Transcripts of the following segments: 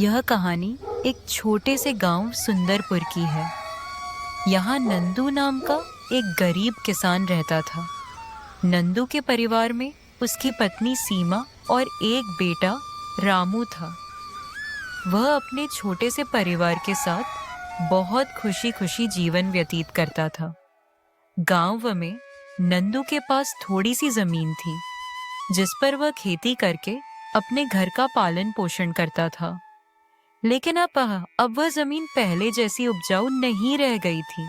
यह कहानी एक छोटे से गांव सुंदरपुर की है। यहाँ नंदू नाम का एक गरीब किसान रहता था। नंदू के परिवार में उसकी पत्नी सीमा और एक बेटा रामू था। वह अपने छोटे से परिवार के साथ बहुत खुशी खुशी जीवन व्यतीत करता था। गांव में नंदू के पास थोड़ी सी जमीन थी जिस पर वह खेती करके अपने घर का पालन पोषण करता था। लेकिन अब वह जमीन पहले जैसी उपजाऊ नहीं रह गई थी।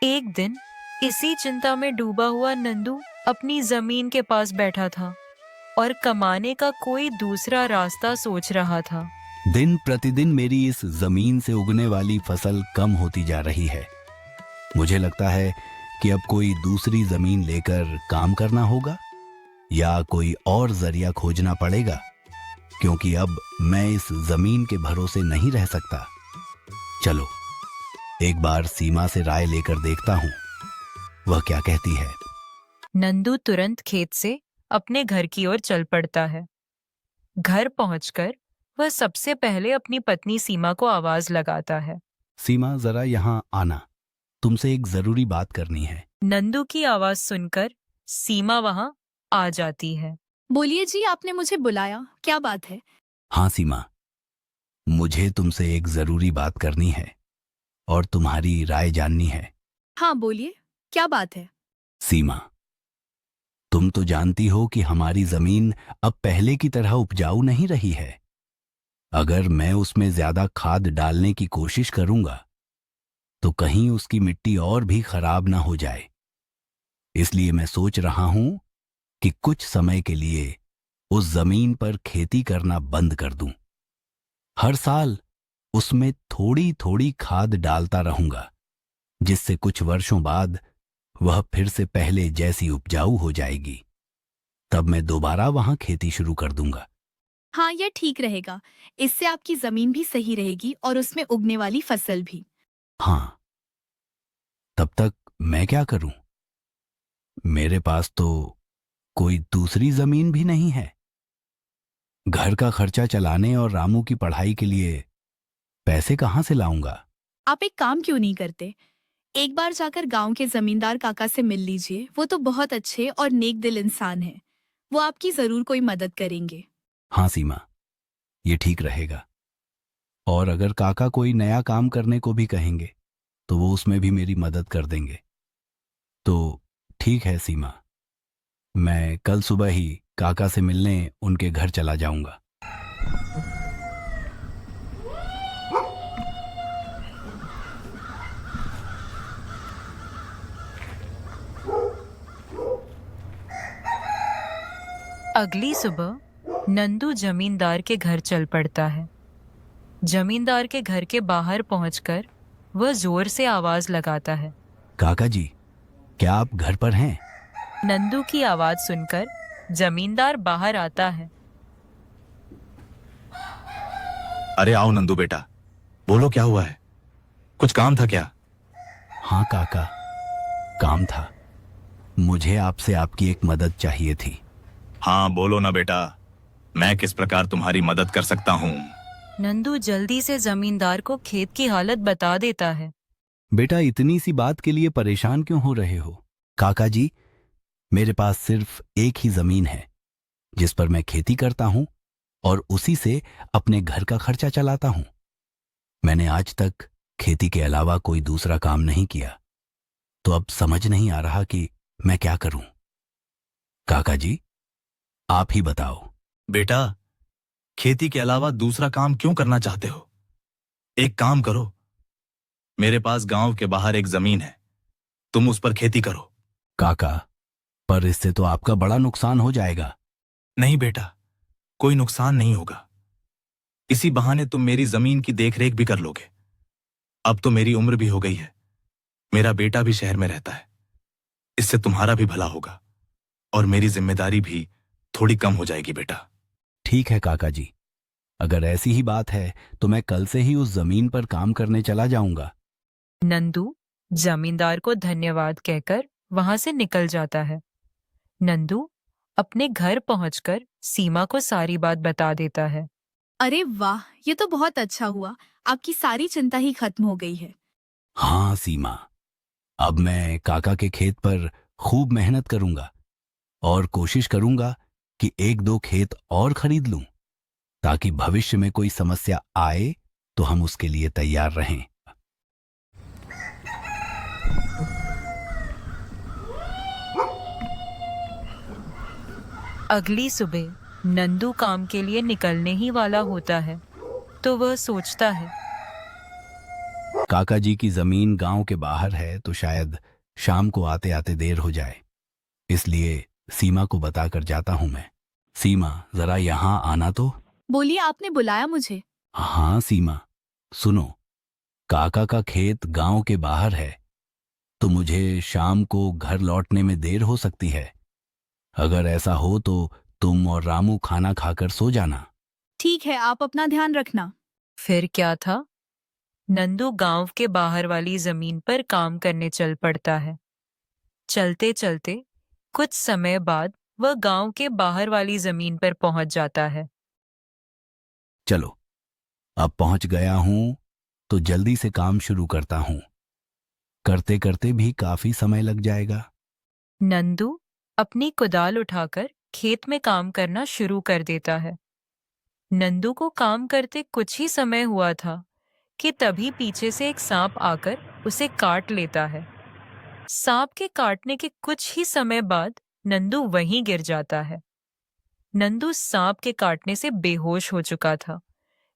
एक दिन इसी चिंता में डूबा हुआ नंदू अपनी जमीन के पास बैठा था और कमाने का कोई दूसरा रास्ता सोच रहा था। दिन प्रतिदिन मेरी इस जमीन से उगने वाली फसल कम होती जा रही है। मुझे लगता है कि अब कोई दूसरी जमीन लेकर काम करना होगा या कोई और जरिया खोजना पड़ेगा, क्योंकि अब मैं इस जमीन के भरोसे नहीं रह सकता। चलो एक बार सीमा से राय लेकर देखता हूँ, वह क्या कहती है। नंदू तुरंत खेत से अपने घर की ओर चल पड़ता है। घर पहुंचकर वह सबसे पहले अपनी पत्नी सीमा को आवाज लगाता है। सीमा, जरा यहाँ आना, तुमसे एक जरूरी बात करनी है। नंदू की आवाज सुनकर सीमा वहां आ जाती है। बोलिए जी, आपने मुझे बुलाया, क्या बात है? हाँ सीमा, मुझे तुमसे एक जरूरी बात करनी है और तुम्हारी राय जाननी है। हाँ बोलिए, क्या बात है? सीमा, तुम तो जानती हो कि हमारी जमीन अब पहले की तरह उपजाऊ नहीं रही है। अगर मैं उसमें ज्यादा खाद डालने की कोशिश करूंगा तो कहीं उसकी मिट्टी और भी खराब ना हो जाए। इसलिए मैं सोच रहा हूं कि कुछ समय के लिए उस जमीन पर खेती करना बंद कर दूं। हर साल उसमें थोड़ी थोड़ी खाद डालता रहूंगा, जिससे कुछ वर्षों बाद वह फिर से पहले जैसी उपजाऊ हो जाएगी। तब मैं दोबारा वहां खेती शुरू कर दूंगा। हाँ, यह ठीक रहेगा। इससे आपकी जमीन भी सही रहेगी और उसमें उगने वाली फसल भी। हाँ, तब तक मैं क्या करूं? मेरे पास तो कोई दूसरी जमीन भी नहीं है। घर का खर्चा चलाने और रामू की पढ़ाई के लिए पैसे कहां से लाऊंगा? आप एक काम क्यों नहीं करते? एक बार जाकर गांव के जमींदार काका से मिल लीजिए। वो तो बहुत अच्छे और नेक दिल इंसान हैं। वो आपकी जरूर कोई मदद करेंगे। हाँ सीमा, ये ठीक रहेगा। और अगर काका कोई नया काम करने को भी कहेंगे तो वो उसमें भी मेरी मदद कर देंगे। तो ठीक है सीमा, मैं कल सुबह ही काका से मिलने उनके घर चला जाऊंगा। अगली सुबह नंदू जमींदार के घर चल पड़ता है। जमींदार के घर के बाहर पहुंचकर वह जोर से आवाज लगाता है। काका जी, क्या आप घर पर हैं? नंदू की आवाज सुनकर जमींदार बाहर आता है। अरे आओ नंदू बेटा, बोलो क्या हुआ है? कुछ काम था क्या? हाँ काका, काम था। मुझे आपसे आपकी एक मदद चाहिए थी। हाँ बोलो ना बेटा, मैं किस प्रकार तुम्हारी मदद कर सकता हूँ? नंदू जल्दी से जमींदार को खेत की हालत बता देता है। बेटा, इतनी सी बात के लिए परेशान क्यों हो रहे हो? काका जी, मेरे पास सिर्फ एक ही जमीन है जिस पर मैं खेती करता हूं और उसी से अपने घर का खर्चा चलाता हूं। मैंने आज तक खेती के अलावा कोई दूसरा काम नहीं किया, तो अब समझ नहीं आ रहा कि मैं क्या करूं। काका जी, आप ही बताओ। बेटा, खेती के अलावा दूसरा काम क्यों करना चाहते हो? एक काम करो, मेरे पास गांव के बाहर एक जमीन है, तुम उस पर खेती करो। काका, पर इससे तो आपका बड़ा नुकसान हो जाएगा। नहीं बेटा, कोई नुकसान नहीं होगा। इसी बहाने तुम मेरी जमीन की देखरेख भी कर लोगे। अब तो मेरी उम्र भी हो गई है, मेरा बेटा भी शहर में रहता है। इससे तुम्हारा भी भला होगा और मेरी जिम्मेदारी भी थोड़ी कम हो जाएगी बेटा। ठीक है काका जी, अगर ऐसी ही बात है तो मैं कल से ही उस जमीन पर काम करने चला जाऊंगा। नंदू जमींदार को धन्यवाद कहकर वहां से निकल जाता है। नंदू अपने घर पहुंचकर सीमा को सारी बात बता देता है। अरे वाह, ये तो बहुत अच्छा हुआ। आपकी सारी चिंता ही खत्म हो गई है। हाँ सीमा, अब मैं काका के खेत पर खूब मेहनत करूंगा और कोशिश करूंगा कि एक दो खेत और खरीद लूं, ताकि भविष्य में कोई समस्या आए तो हम उसके लिए तैयार रहें। अगली सुबह नंदू काम के लिए निकलने ही वाला होता है, तो वह सोचता है, काका जी की जमीन गांव के बाहर है, तो शायद शाम को आते आते देर हो जाए, इसलिए सीमा को बताकर जाता हूं मैं। सीमा, जरा यहां आना तो। बोलिए, आपने बुलाया मुझे? हाँ सीमा, सुनो, काका का खेत गांव के बाहर है, तो मुझे शाम को घर लौटने में देर हो सकती है। अगर ऐसा हो तो तुम और रामू खाना खाकर सो जाना। ठीक है, आप अपना ध्यान रखना। फिर क्या था, नंदू गांव के बाहर वाली जमीन पर काम करने चल पड़ता है। चलते चलते कुछ समय बाद वह गांव के बाहर वाली जमीन पर पहुंच जाता है। चलो, अब पहुंच गया हूं, तो जल्दी से काम शुरू करता हूं। करते करते भी काफी समय लग जाएगा। नंदू अपनी कुदाल उठाकर खेत में काम करना शुरू कर देता है। नंदू को काम करते कुछ ही समय हुआ था कि तभी पीछे से एक सांप आकर उसे काट लेता है। सांप के काटने के कुछ ही समय बाद नंदू वहीं गिर जाता है। नंदू सांप के काटने से बेहोश हो चुका था,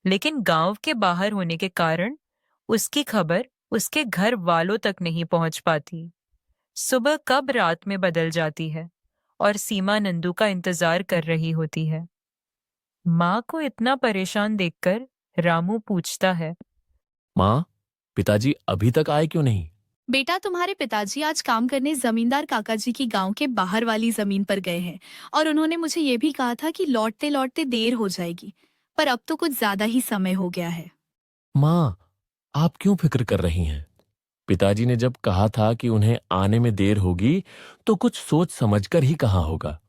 लेकिन गांव के बाहर होने के कारण उसकी खबर उसके घर वालों तक नहीं पहुंच पाती। सुबह कब रात में बदल जाती है और सीमा नंदू का इंतजार कर रही होती है। माँ को इतना परेशान देखकर रामू पूछता है, माँ, पिताजी अभी तक आए क्यों नहीं? बेटा, तुम्हारे पिताजी आज काम करने जमींदार काका जी की गांव के बाहर वाली जमीन पर गए हैं और उन्होंने मुझे ये भी कहा था कि लौटते लौटते देर हो जाएगी, पर अब तो कुछ ज्यादा ही समय हो गया है। माँ, आप क्यों फिक्र कर रही हैं? पिताजी ने जब कहा था कि उन्हें आने में देर होगी, तो कुछ सोच समझकर ही कहा होगा।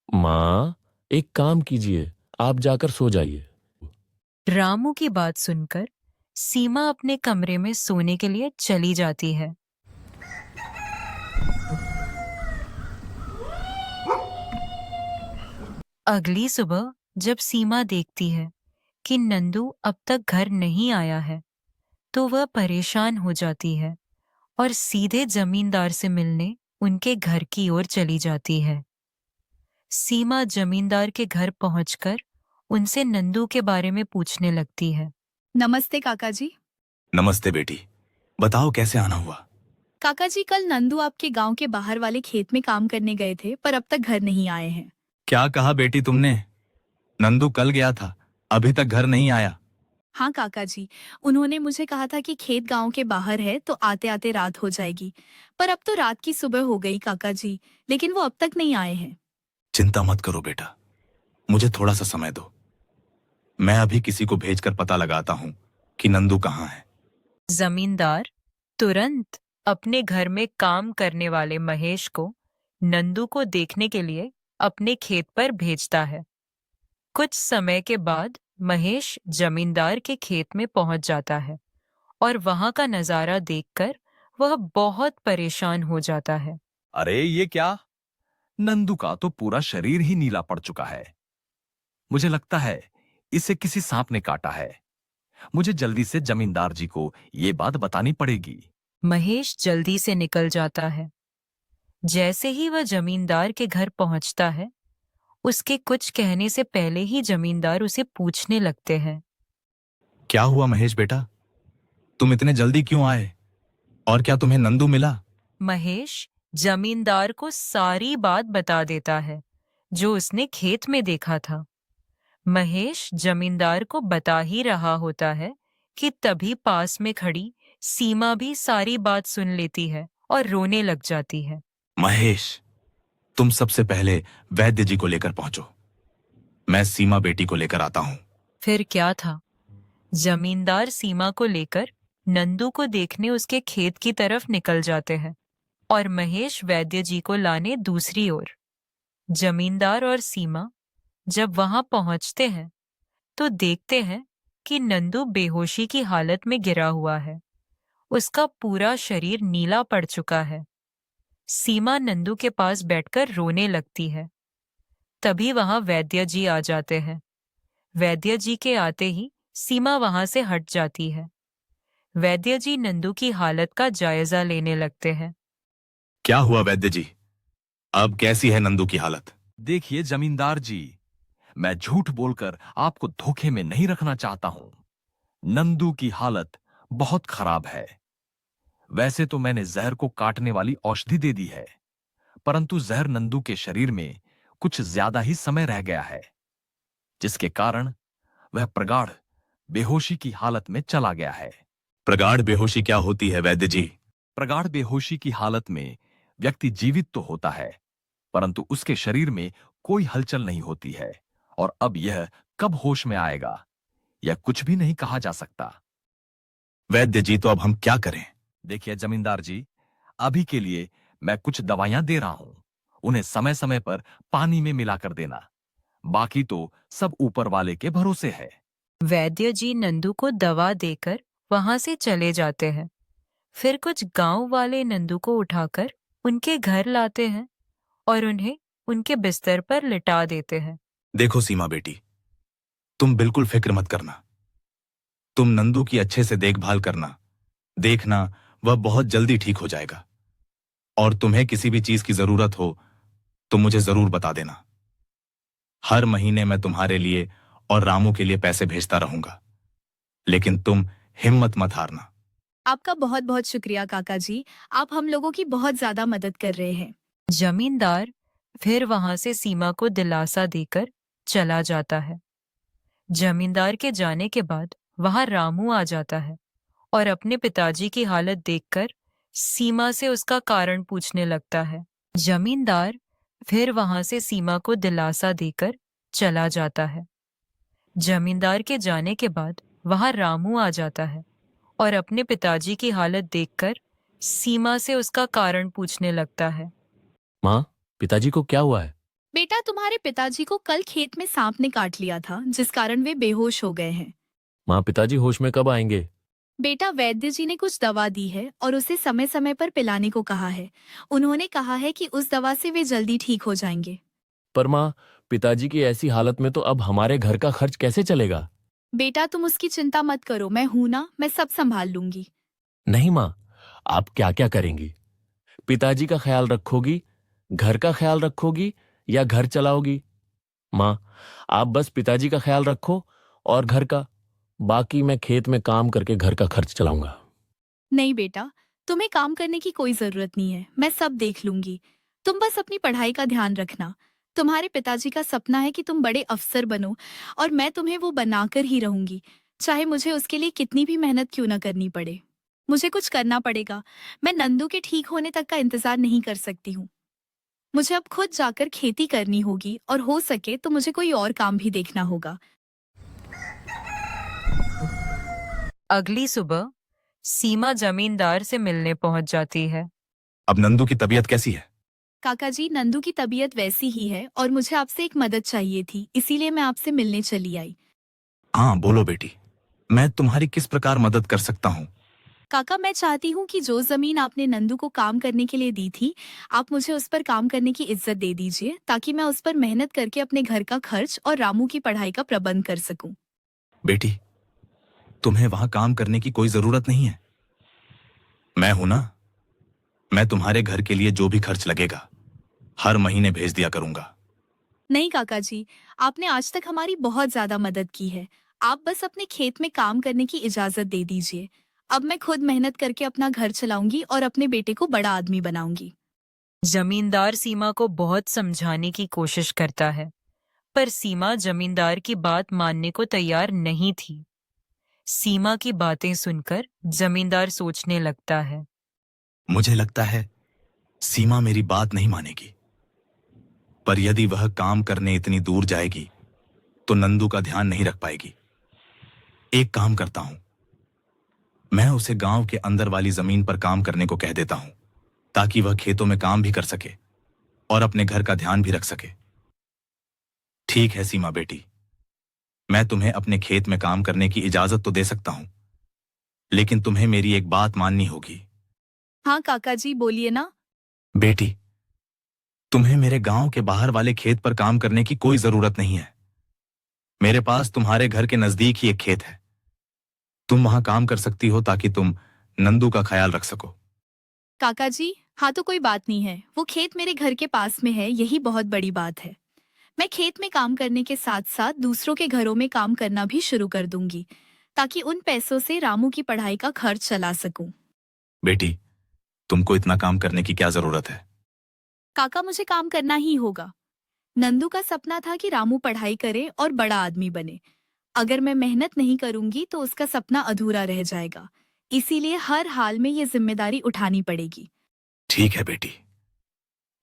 माँ, एक काम कीजिए, आप जाकर सो जाइए। रामू की बात सुनकर सीमा अपने कमरे में सोने के लिए चली जाती है। अगली सुबह जब सीमा देखती है कि नंदू अब तक घर नहीं आया है, तो वह परेशान हो जाती है और सीधे जमींदार से मिलने उनके घर की ओर चली जाती है। सीमा जमींदार के घर पहुंचकर उनसे नंदू के बारे में पूछने लगती है। नमस्ते काका जी। नमस्ते बेटी, बताओ कैसे आना हुआ? काका जी, कल नंदू आपके गांव के बाहर वाले खेत में काम करने गए थे, पर अब तक घर नहीं आए हैं। क्या कहा बेटी तुमने? नंदू कल गया था, अभी तक घर नहीं आया? हाँ काका जी, उन्होंने मुझे कहा था कि खेत गांव के बाहर है तो आते आते रात हो जाएगी, पर अब तो रात की सुबह हो गई काका जी, लेकिन वो अब तक नहीं आए हैं। चिंता मत करो बेटा, मुझे थोड़ा सा समय दो। मैं अभी किसी को भेजकर पता लगाता हूं कि नंदू कहाँ है। जमींदार तुरंत अपने घर में काम करने वाले महेश को नंदू को देखने के लिए अपने खेत पर भेजता है। कुछ समय के बाद महेश जमींदार के खेत में पहुंच जाता है और वहां का नजारा देखकर वह बहुत परेशान हो जाता है। अरे ये क्या? नंदू का तो पूरा शरीर ही नीला पड़ चुका है। मुझे लगता है इसे किसी सांप ने काटा है। मुझे जल्दी से जमींदार जी को ये बात बतानी पड़ेगी। महेश जल्दी से निकल जाता है। जैसे ही वह जमींदार के घर पहुंचता है, उसके कुछ कहने से पहले ही जमींदार उसे पूछने लगते हैं। क्या हुआ महेश बेटा, तुम इतने जल्दी क्यों आए? और क्या तुम्हें नंदू मिला? महेश जमींदार को सारी बात बता देता है जो उसने खेत में देखा था। महेश जमींदार को बता ही रहा होता है कि तभी पास में खड़ी सीमा भी सारी बात सुन लेती है और रोने लग जाती है। महेश, तुम सबसे पहले वैद्य जी को लेकर पहुंचो। मैं सीमा बेटी को लेकर आता हूं। फिर क्या था, जमींदार सीमा को लेकर नंदू को देखने उसके खेत की तरफ निकल जाते हैं और महेश वैद्य जी को लाने दूसरी ओर। जमींदार और सीमा जब वहां पहुंचते हैं, तो देखते हैं कि नंदू बेहोशी की हालत में गिरा हुआ है। उसका पूरा शरीर नीला पड़ चुका है। सीमा नंदू के पास बैठकर रोने लगती है। तभी वहां वैद्य जी आ जाते हैं। वैद्य जी के आते ही सीमा वहां से हट जाती है। वैद्य जी नंदू की हालत का जायजा लेने लगते हैं। क्या हुआ वैद्य जी? अब कैसी है नंदू की हालत? देखिए जमींदार जी, मैं झूठ बोलकर आपको धोखे में नहीं रखना चाहता हूं। नंदू की हालत बहुत खराब है। वैसे तो मैंने जहर को काटने वाली औषधि दे दी है, परंतु जहर नंदू के शरीर में कुछ ज्यादा ही समय रह गया है, जिसके कारण वह प्रगाढ़ बेहोशी की हालत में चला गया है। प्रगाढ़ बेहोशी क्या होती है वैद्य जी? प्रगाढ़ बेहोशी की हालत में व्यक्ति जीवित तो होता है, परंतु उसके शरीर में कोई हलचल नहीं होती है, और अब यह कब होश में आएगा, यह कुछ भी नहीं कहा जा सकता। वैद्य जी, तो अब हम क्या करें? देखिए जमींदार जी, अभी के लिए मैं कुछ दवाइयां दे रहा हूं, उन्हें समय समय पर पानी में मिलाकर देना। बाकी तो सब ऊपर वाले के भरोसे है। वैद्य जी नंदू को दवा देकर वहां से चले जाते हैं। फिर कुछ गांव वाले नंदू को उठाकर उनके घर लाते हैं और उन्हें उनके बिस्तर पर लिटा देते हैं। देखो सीमा बेटी, तुम बिल्कुल फिक्र मत करना। तुम नंदू की अच्छे से देखभाल करना। देखना, वह बहुत जल्दी ठीक हो जाएगा। और तुम्हें किसी भी चीज की जरूरत हो तो मुझे जरूर बता देना। हर महीने मैं तुम्हारे लिए और रामू के लिए पैसे भेजता रहूंगा, लेकिन तुम हिम्मत मत हारना। आपका बहुत बहुत शुक्रिया काका जी, आप हम लोगों की बहुत ज्यादा मदद कर रहे हैं। जमींदार फिर वहां से सीमा को दिलासा देकर चला जाता है। जमींदार के जाने के बाद वहां रामू आ जाता है और अपने पिताजी की हालत देखकर सीमा से उसका कारण पूछने लगता है। जमींदार फिर वहां से सीमा को दिलासा देकर चला जाता है। जमींदार के जाने के बाद वहां रामू आ जाता है और अपने पिताजी की हालत देखकर सीमा से उसका कारण पूछने लगता है। माँ, पिताजी को क्या हुआ है? बेटा, तुम्हारे पिताजी को कल खेत में सांप ने काट लिया था, जिस कारण वे बेहोश हो गए हैं। माँ, पिताजी होश में कब आएंगे? बेटा, वैद्य जी ने कुछ दवा दी है और उसे समय समय पर पिलाने को कहा है। उन्होंने कहा है कि उस दवा से वे जल्दी ठीक हो जाएंगे। पर माँ, पिताजी की ऐसी हालत में तो अब हमारे घर का खर्च कैसे चलेगा? बेटा, तुम उसकी चिंता मत करो, मैं हूं ना, मैं सब संभाल लूंगी। नहीं माँ, आप क्या क्या करेंगी? पिताजी का ख्याल रखोगी, घर का ख्याल रखोगी या घर चलाओगी? माँ, आप बस पिताजी का ख्याल रखो और घर का, बाकी मैं खेत में काम करके घर का खर्च चलाऊंगा। नहीं बेटा, तुम्हें काम करने की कोई जरूरत नहीं है, मैं सब देख लूंगी। तुम बस अपनी पढ़ाई का ध्यान रखना। तुम्हारे पिताजी का सपना है कि तुम बड़े अफसर बनो, और मैं तुम्हें वो बनाकर ही रहूंगी, चाहे मुझे उसके लिए कितनी भी मेहनत क्यों ना करनी पड़े। मुझे कुछ करना पड़ेगा। मैं नंदू के ठीक होने तक का इंतजार नहीं कर सकती हूँ। मुझे अब खुद जाकर खेती करनी होगी, और हो सके तो मुझे कोई और काम भी देखना होगा। अगली सुबह सीमा जमींदार से मिलने पहुंच जाती है। अब नंदू की तबीयत कैसी है? काका जी, नंदू की तबीयत वैसी ही है, और मुझे आपसे एक मदद चाहिए थी, इसीलिए मैं आपसे मिलने चली आई। हाँ बोलो बेटी, मैं तुम्हारी किस प्रकार मदद कर सकता हूँ? काका, मैं चाहती हूँ कि जो जमीन आपने नंदू को काम करने के लिए दी थी, आप मुझे उस पर काम करने की इज्जत दे दीजिए, ताकि मैं उस पर मेहनत करके अपने घर का खर्च और रामू की पढ़ाई का प्रबंध कर सकूं। बेटी, तुम्हें वहां काम करने की कोई जरूरत नहीं है। मैं हूं ना। मैं तुम्हारे घर के लिए जो भी खर्च लगेगा हर महीने भेज दिया करूंगा। नहीं काका जी, आपने आज तक हमारी बहुत ज्यादा मदद की है। आप बस अपने खेत में काम करने की इजाजत दे दीजिए। अब मैं खुद मेहनत करके अपना घर चलाऊंगी और अपने बेटे को बड़ा आदमी बनाऊंगी। जमींदार सीमा को बहुत समझाने की कोशिश करता है, पर सीमा जमींदार की बात मानने को तैयार नहीं थी। सीमा की बातें सुनकर जमींदार सोचने लगता है। मुझे लगता है सीमा मेरी बात नहीं मानेगी, पर यदि वह काम करने इतनी दूर जाएगी तो नंदू का ध्यान नहीं रख पाएगी। एक काम करता हूं, मैं उसे गांव के अंदर वाली जमीन पर काम करने को कह देता हूं, ताकि वह खेतों में काम भी कर सके और अपने घर का ध्यान भी रख सके। ठीक है सीमा बेटी, मैं तुम्हें अपने खेत में काम करने की इजाजत तो दे सकता हूं, लेकिन तुम्हें मेरी एक बात माननी होगी। हाँ काका जी, बोलिए ना। बेटी, तुम्हें मेरे गांव के बाहर वाले खेत पर काम करने की कोई जरूरत नहीं है। मेरे पास तुम्हारे घर के नजदीक ही एक खेत है। तुम वहां काम कर सकती हो ताकि तुम नंदू का ख्याल रख सको। काका जी, हाँ तो कोई बात नहीं है, वो खेत मेरे घर के पास में है, यही बहुत बड़ी बात है। मैं खेत में काम करने के साथ साथ दूसरों के घरों में काम करना भी शुरू कर दूंगी, ताकि उन पैसों से रामू की पढ़ाई का खर्च चला सकूं। बेटी, तुमको इतना काम करने की क्या जरूरत है? काका, मुझे काम करना ही होगा। नंदू का सपना था कि रामू पढ़ाई करे और बड़ा आदमी बने। अगर मैं मेहनत नहीं करूंगी तो उसका सपना अधूरा रह जाएगा। इसीलिए हर हाल में ये जिम्मेदारी उठानी पड़ेगी। ठीक है बेटी,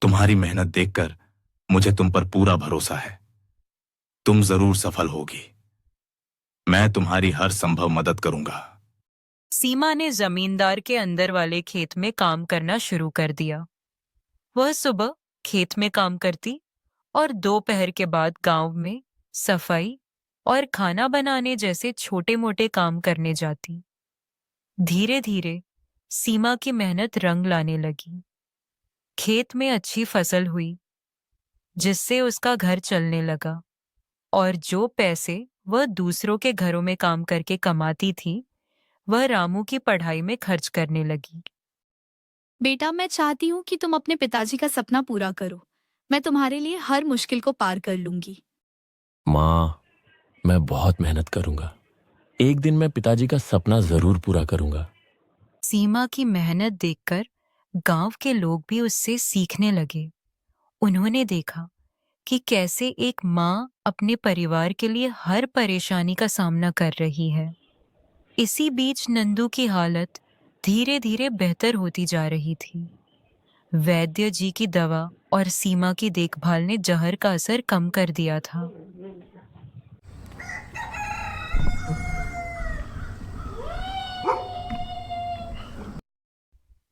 तुम्हारी मेहनत देखकर मुझे तुम पर पूरा भरोसा है। तुम जरूर सफल होगी। मैं तुम्हारी हर संभव मदद करूंगा। सीमा ने जमींदार के अंदर वाले खेत में काम करना शुरू कर दिया। वह सुबह खेत में काम करती और दोपहर के बाद गांव में सफाई और खाना बनाने जैसे छोटे मोटे काम करने जाती। धीरे धीरे सीमा की मेहनत रंग लाने लगी। खेत में अच्छी फसल हुई, जिससे उसका घर चलने लगा और जो पैसे वह दूसरों के घरों में काम करके कमाती थी, वह रामू की पढ़ाई में खर्च करने लगी। बेटा, मैं चाहती हूँ कि तुम अपने पिताजी का सपना पूरा करो। मैं तुम्हारे लिए हर मुश्किल को पार कर लूंगी। माँ, मैं बहुत मेहनत करूंगा। एक दिन मैं पिताजी का सपना जरूर पूरा करूंगा। सीमा की मेहनत देखकर गांव के लोग भी उससे सीखने लगे। उन्होंने देखा कि कैसे एक माँ अपने परिवार के लिए हर परेशानी का सामना कर रही है। इसी बीच नंदू की हालत धीरे धीरे बेहतर होती जा रही थी। वैद्य जी की दवा और सीमा की देखभाल ने जहर का असर कम कर दिया था।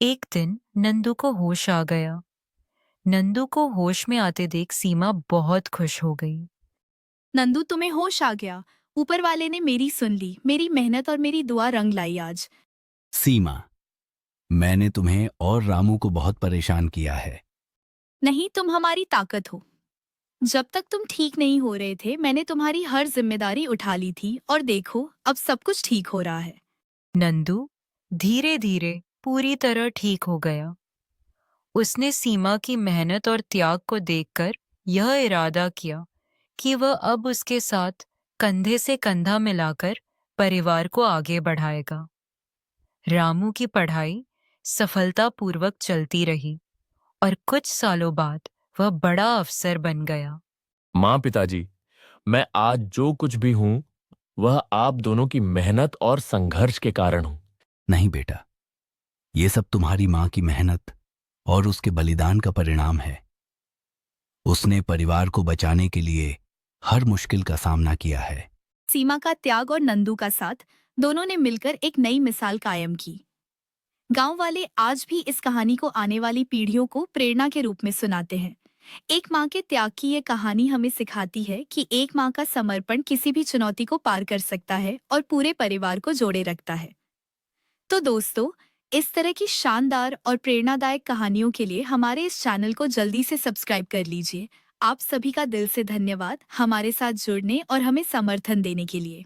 एक दिन नंदू को होश आ गया। नंदू को होश में आते देख सीमा बहुत खुश हो गई। नंदू, तुम्हें होश आ गया। ऊपर वाले ने मेरी सुन ली। मेरी मेहनत और मेरी दुआ रंग लाई आज। सीमा, मैंने तुम्हें और रामू को बहुत परेशान किया है। नहीं, तुम हमारी ताकत हो। जब तक तुम ठीक नहीं हो रहे थे, मैंने तुम्हारी हर जिम्मेदारी उठा ली थी और देखो, अब सब कुछ ठीक हो रहा है। नंदू धीरे धीरे पूरी तरह ठीक हो गया। उसने सीमा की मेहनत और त्याग को देखकर यह इरादा किया कि वह अब उसके साथ कंधे से कंधा मिलाकर परिवार को आगे बढ़ाएगा। रामू की पढ़ाई सफलतापूर्वक चलती रही और कुछ सालों बाद वह बड़ा अफसर बन गया। माँ, पिताजी, मैं आज जो कुछ भी हूं वह आप दोनों की मेहनत और संघर्ष के कारण हूं। नहीं बेटा, ये सब तुम्हारी माँ की मेहनत और उसके बलिदान का परिणाम है। उसने परिवार को बचाने के लिए हर मुश्किल का सामना किया है। सीमा का त्याग और नंदू का साथ, दोनों ने मिलकर एक नई मिसाल कायम की। गांव वाले आज भी इस कहानी को आने वाली पीढ़ियों को प्रेरणा के रूप में सुनाते हैं। एक माँ के त्याग की ये कहानी हमें सिखाती है कि एक माँ का समर्पण किसी भी चुनौती को पार कर सकता है और पूरे परिवार को जोड़े रखता है। तो दोस्तों, इस तरह की शानदार और प्रेरणादायक कहानियों के लिए हमारे इस चैनल को जल्दी से सब्सक्राइब कर लीजिए। आप सभी का दिल से धन्यवाद हमारे साथ जुड़ने और हमें समर्थन देने के लिए।